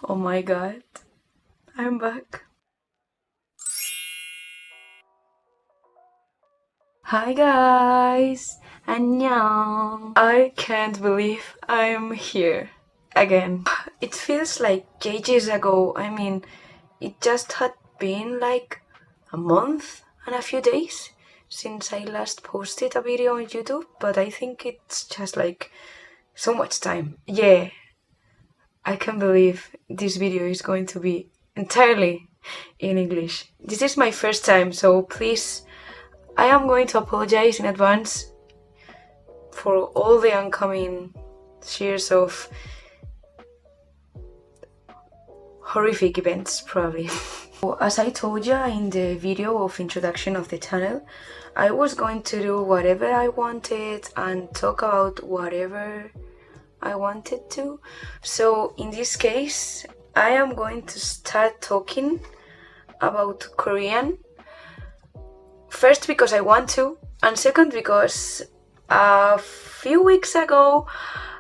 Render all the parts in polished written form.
Oh my god, I'm back. Hi guys, 안녕. I can't believe I'm here again. It feels like ages ago. I mean, it just had been like a month and a few days since I last posted a video on YouTube, but I think it's just like so much time. Yeah, I can't believe this video is going to be entirely in English. This is my first time, so please, I am going to apologize in advance for all the oncoming shares of horrific events, probably. As I told you in the video of introduction of the channel, I was going to do whatever I wanted and talk about whatever I wanted to. So in this case, I am going to start talking about Korean. First because I want to, and second because a few weeks ago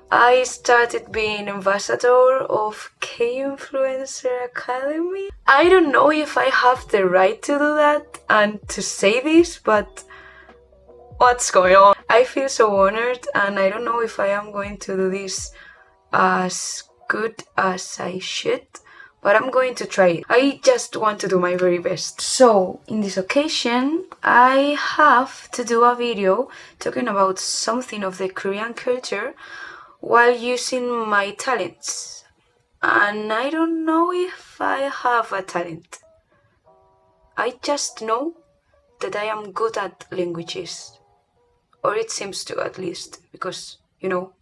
I started being ambassador of K-Influencer Academy. I don't know if I have the right to do that and to say this, but what's going on? I feel so honored, and I don't know if I am going to do this as good as I should, but I'm going to try it. I just want to do my very best. So, in this occasion, I have to do a video talking about something of the Korean culture while using my talents. And I don't know if I have a talent. I just know that I am good at languages. Or it seems to, at least, because, you know,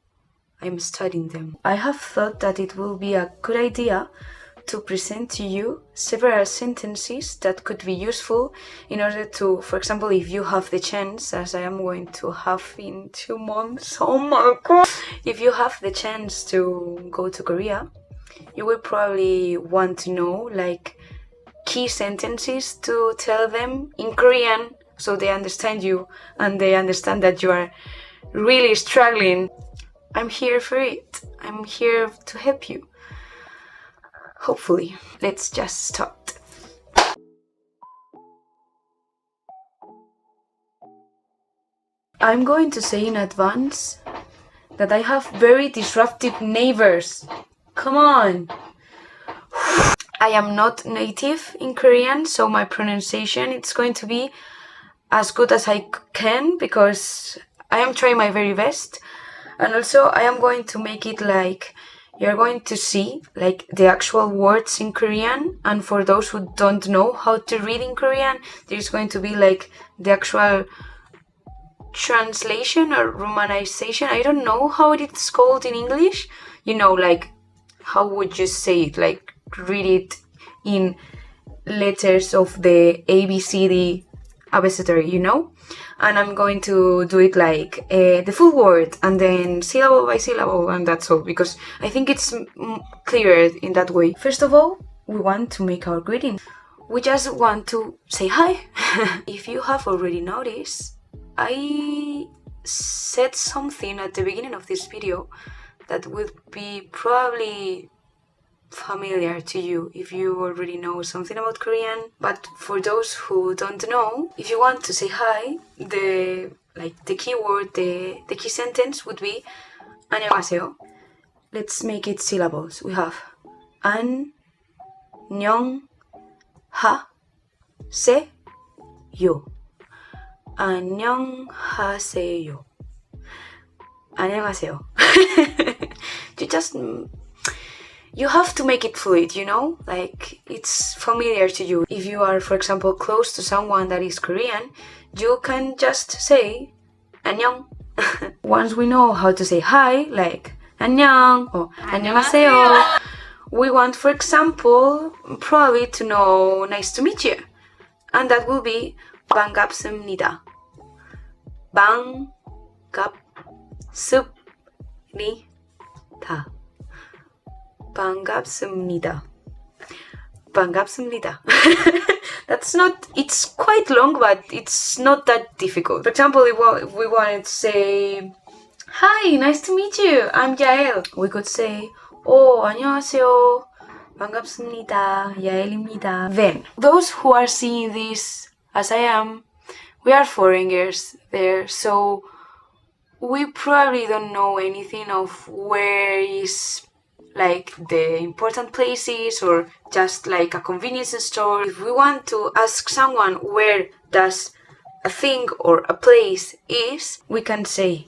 I'm studying them. I have thought that it will be a good idea to present to you several sentences that could be useful in order to, for example, if you have the chance, as I am going to have in 2 months, oh my god! If you have the chance to go to Korea, you will probably want to know, like, key sentences to tell them in Korean so they understand you and they understand that you are really struggling. I'm here for it. I'm here to help you. Hopefully. Let's just start. I'm going to say in advance that I have very disruptive neighbors. Come on! I am not native in Korean, so my pronunciation it's going to be as good as I can because I am trying my very best. And also I am going to make it like you're going to see like the actual words in Korean, and for those who don't know how to read in Korean, there's going to be like the actual translation or romanization. I don't know how it's called in English. You know, like how would you say it? Like read it in letters of the ABCD abecedary, you know? And I'm going to do it like the full word and then syllable by syllable, and that's all, because I think it's clearer in that way. First of all, we want to make our greeting. We just want to say hi. If you have already noticed, I said something at the beginning of this video that would be probably familiar to you if you already know something about Korean. But for those who don't know, if you want to say hi, the key word, the key sentence would be 안녕하세요. Let's make it syllables. We have 안녕하세요. 안녕하세요. 안녕하세요. You have to make it fluid, you know? Like, it's familiar to you. If you are, for example, close to someone that is Korean, you can just say 안녕. Once we know how to say hi, like 안녕 or 안녕하세요, we want, for example, probably to know nice to meet you. And that will be 반갑습니다. 반갑습니다. 반갑습니다. 반갑습니다. It's quite long, but it's not that difficult. For example, if we wanted to say, hi, nice to meet you, I'm Jael. We could say, 안녕하세요. 반갑습니다. 야엘입니다. Then, those who are seeing this as I am, we are foreigners there, so we probably don't know anything of where is like the important places or just like a convenience store. If we want to ask someone where does a thing or a place is, we can say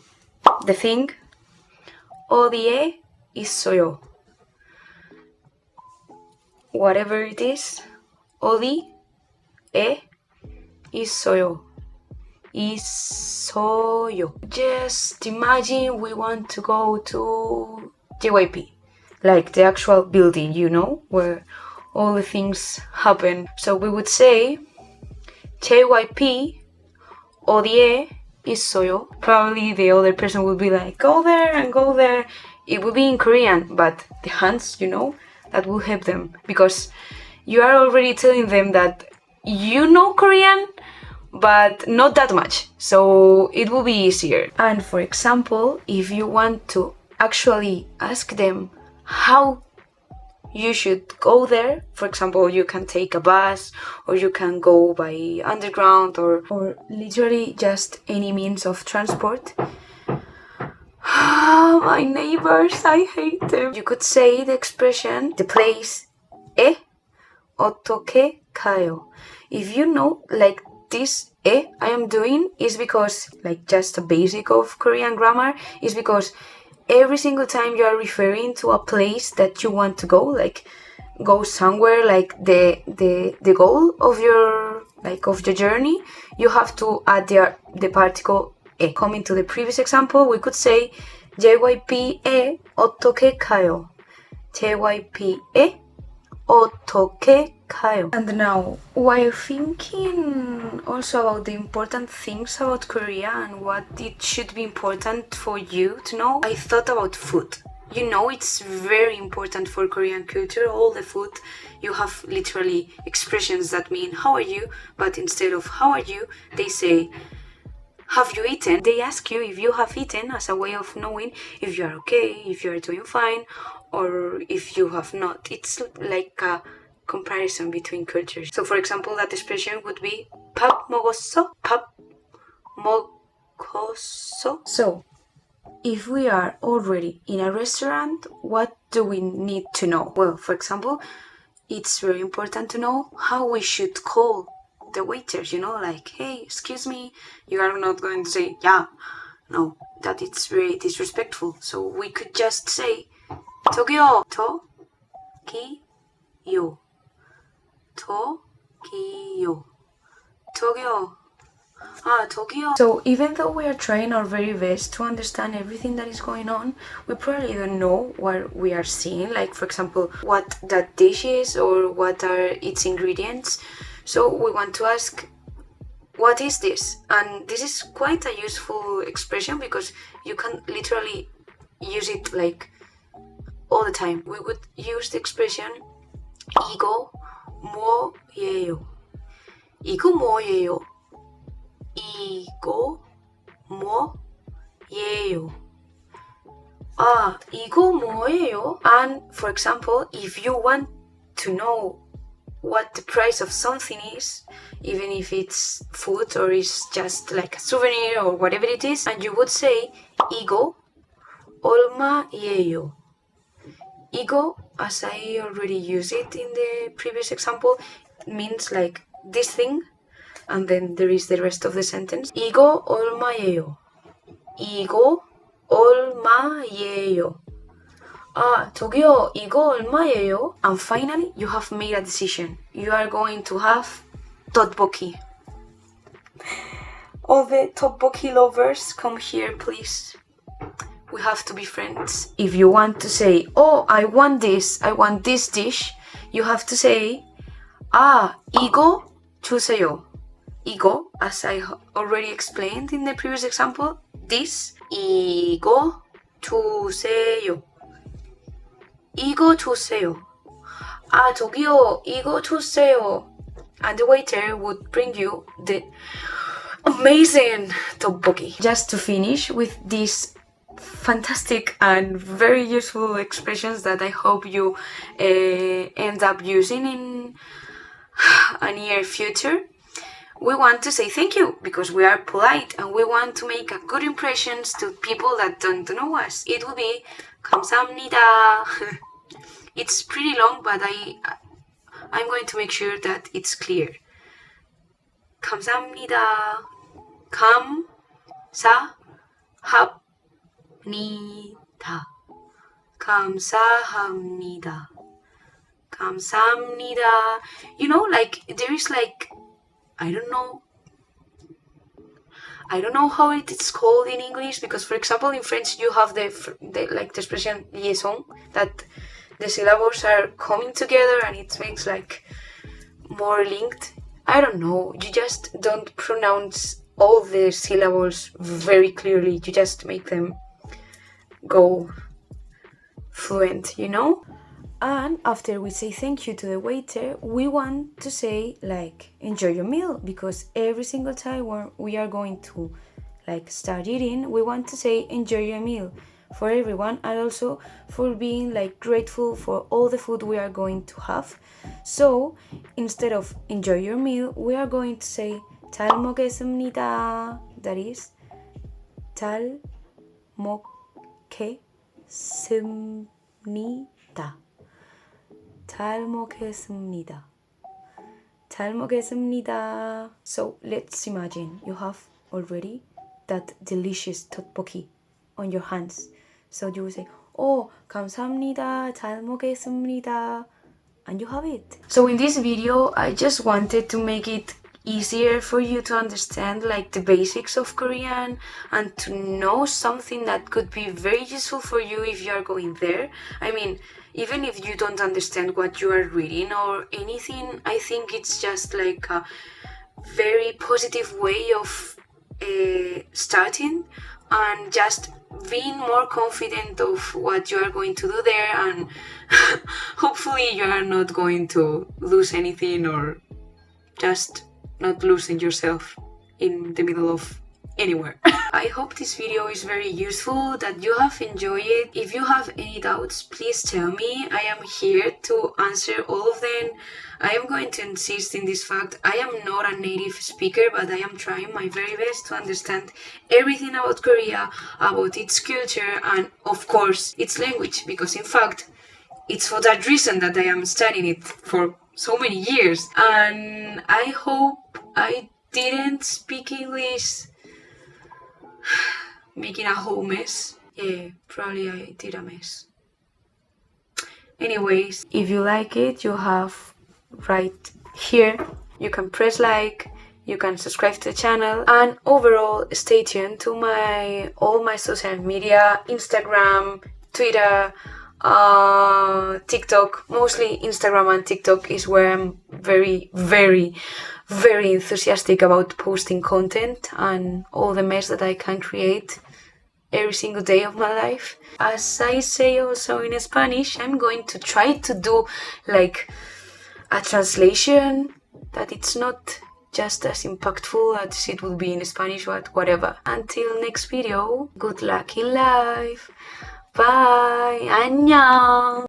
the thing 어디에 있어요. Whatever it is, 어디에 있어요. 있어요. Just imagine we want to go to JYP, like the actual building, you know, where all the things happen. So we would say JYP 어디에 있어요. Probably the other person would be like, go there and go there. It would be in Korean, but the hands, you know, that will help them because you are already telling them that you know Korean, but not that much, so it will be easier. And for example, if you want to actually ask them how you should go there, for example, you can take a bus or you can go by underground or literally just any means of transport. My neighbors, I hate them. You could say the expression, the place, 어떻게 가요? If you know, like this I am doing is because, like just a basic of Korean grammar, is because every single time you are referring to a place that you want to go, like go somewhere, like the goal of your journey, you have to add the particle 에. Coming to the previous example, we could say JYP에 어떻게 가요? JYP에 어떻게 가요? And now, while thinking also about the important things about Korea and what it should be important for you to know, I thought about food. You know, it's very important for Korean culture, all the food. You have literally expressions that mean how are you, but instead of how are you, they say have you eaten? They ask you if you have eaten as a way of knowing if you are okay, if you are doing fine, or if you have not. It's like a comparison between cultures. So for example, that expression would be 밥 먹었어? 밥 먹었어? So, if we are already in a restaurant, what do we need to know? Well, for example, it's very important to know how we should call the waiters, you know, like, hey, excuse me. You are not going to say, yeah, no, that it's very disrespectful. So we could just say, 저기요, 저기요, 저기요, 저기요. 저기요. So even though we are trying our very best to understand everything that is going on, we probably don't know what we are seeing, like for example, what that dish is or what are its ingredients. So we want to ask, what is this? And this is quite a useful expression because you can literally use it like all the time. We would use the expression 이거 뭐예요? 이거 뭐예요? 이거 뭐예요? 이거 뭐예요? And for example, if you want to know what the price of something is, even if it's food or it's just like a souvenir or whatever it is, and you would say 이거 얼마예요? 이거, as I already used it in the previous example, means like this thing, and then there is the rest of the sentence. 이거 얼마예요? 이거 얼마예요? 저기요, 이거 얼마예요? And finally, you have made a decision. You are going to have tteokbokki. All the tteokbokki lovers, come here, please. We have to be friends. If you want to say, I want this dish, you have to say, 이거 주세요. 이거, as I already explained in the previous example, this, 이거 주세요. 이거 주세요. 저기요, 이거 주세요. And the waiter would bring you the amazing tteokbokki. Just to finish with this fantastic and very useful expressions that I hope you end up using in a near future. We want to say thank you because we are polite and we want to make a good impressions to people that don't know us. It will be 감사합니다. It's pretty long, but I'm going to make sure that it's clear. 감사합니다. 감사합니다. 감사합니다. 감사합니다. You know, like there is like I don't know how it is called in English, because for example in French you have the expression liaison, that the syllables are coming together and it makes like more linked. I don't know, you just don't pronounce all the syllables very clearly, you just make them go fluent, you know? And after we say thank you to the waiter, we want to say like enjoy your meal, because every single time we are going to like start eating, we want to say enjoy your meal for everyone, and also for being like grateful for all the food we are going to have. So instead of enjoy your meal, we are going to say 잘 먹겠습니다. That is 잘 먹겠습니다. 잘 먹겠습니다. 잘 먹겠습니다. So let's imagine you have already that delicious tteokbokki on your hands. So you will say, oh, 감사합니다. 잘 먹겠습니다. And you have it. So in this video, I just wanted to make it easier for you to understand like the basics of Korean and to know something that could be very useful for you if you are going there. I mean, even if you don't understand what you are reading or anything, I think it's just like a very positive way of starting and just being more confident of what you are going to do there, and hopefully you are not going to lose anything or just not losing yourself in the middle of anywhere. I hope this video is very useful, that you have enjoyed it. If you have any doubts, please tell me. I am here to answer all of them. I am going to insist in this fact. I am not a native speaker, but I am trying my very best to understand everything about Korea, about its culture, and of course its language, because in fact it's for that reason that I am studying it for so many years. And I hope I didn't speak English making a whole mess. Yeah, probably I did a mess. Anyways, if you like it, you have right here. You can press like, you can subscribe to the channel, and overall stay tuned to all my social media, Instagram, Twitter, TikTok. Mostly Instagram and TikTok is where I'm very, very, very enthusiastic about posting content and all the mess that I can create every single day of my life. As I say also in Spanish, I'm going to try to do like a translation that it's not just as impactful as it would be in Spanish, but whatever. Until next video, good luck in life. Bye. 안녕.